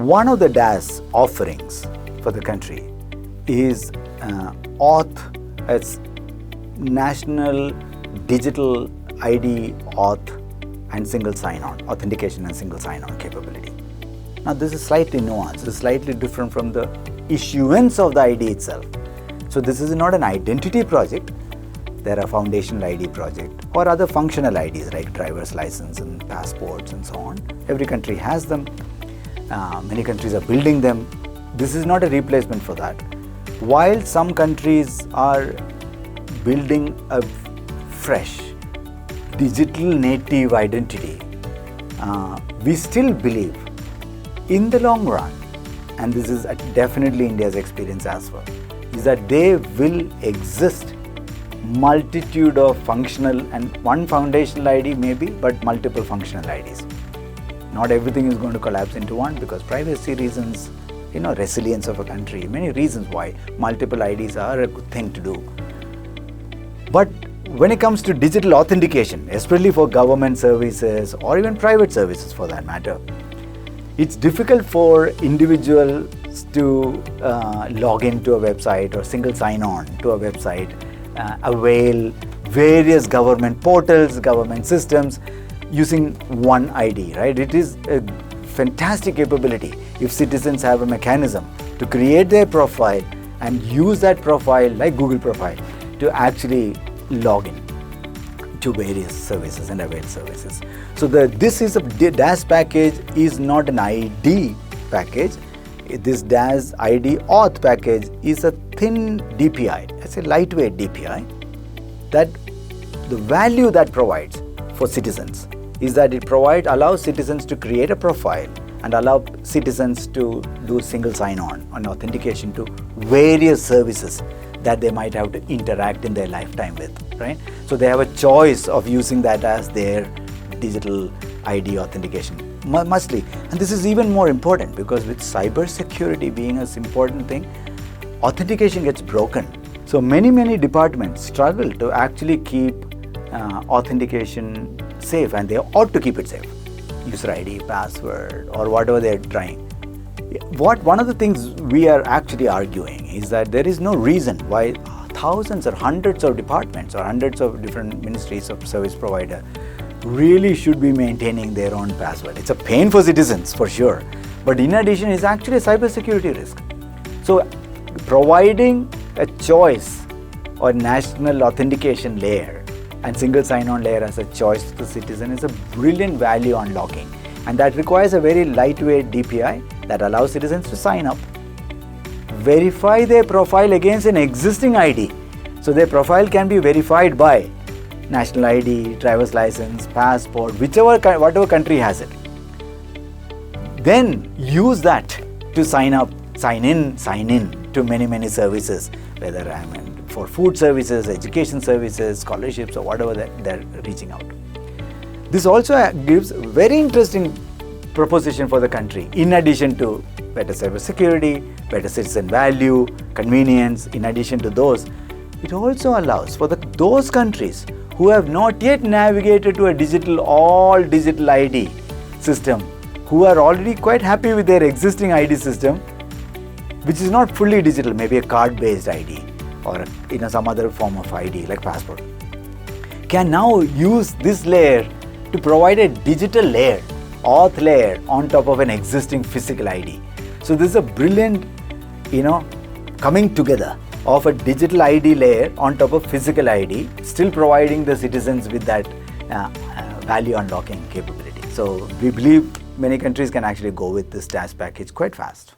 One of the DaaS offerings for the country is auth, as National Digital ID auth and single sign-on, authentication and single sign-on capability. Now this is slightly nuanced, it's slightly different from the issuance of the ID itself. So this is not an identity project. There are foundational ID project or other functional IDs like driver's license and passports and so on. Every country has them. Many countries are building them. This is not a replacement for that. While some countries are building a fresh digital native identity, we still believe in the long run, and this is definitely India's experience as well, is that they will exist multitude of functional and one foundational ID maybe, but multiple functional IDs. Not everything is going to collapse into one because privacy reasons, resilience of a country, many reasons why multiple IDs are a good thing to do. But when it comes to digital authentication, especially for government services or even private services for that matter, it's difficult for individuals to log into a website or single sign-on to a website, avail various government portals, government systems using one ID, right? It is a fantastic capability if citizens have a mechanism to create their profile and use that profile like Google profile to actually log in to various services and avail services. So this is a DaaS package is not an ID package. This DaaS ID auth package is a thin DPI. It's a lightweight DPI. That the value that provides for citizens is that it allows citizens to create a profile and allow citizens to do single sign-on and authentication to various services that they might have to interact in their lifetime with, right? So they have a choice of using that as their digital ID authentication, mostly. And this is even more important because with cyber security being an important thing, authentication gets broken. So many departments struggle to actually keep authentication safe, and they ought to keep it safe. User ID, password, or whatever they're trying. One of the things we are actually arguing is that there is no reason why thousands or hundreds of departments or hundreds of different ministries of service provider really should be maintaining their own password. It's a pain for citizens for sure, but in addition it's actually a cybersecurity risk. So providing a choice or national authentication layer and single sign-on layer as a choice to the citizen is a brilliant value unlocking, and that requires a very lightweight DPI that allows citizens to sign up, verify their profile against an existing ID. So their profile can be verified by national ID, driver's license, passport, whatever country has it. Then use that to sign in to many services, whether for food services, education services, scholarships, or whatever they're reaching out. This also gives very interesting proposition for the country. In addition to better cyber security, better citizen value, convenience, in addition to those, it also allows for those countries who have not yet navigated to a all digital ID system, who are already quite happy with their existing ID system, which is not fully digital, maybe a card-based ID or some other form of ID like passport, can now use this layer to provide a digital layer, auth layer on top of an existing physical ID. So this is a brilliant, coming together of a digital ID layer on top of physical ID, still providing the citizens with that value unlocking capability. So we believe many countries can actually go with this DaaS package quite fast.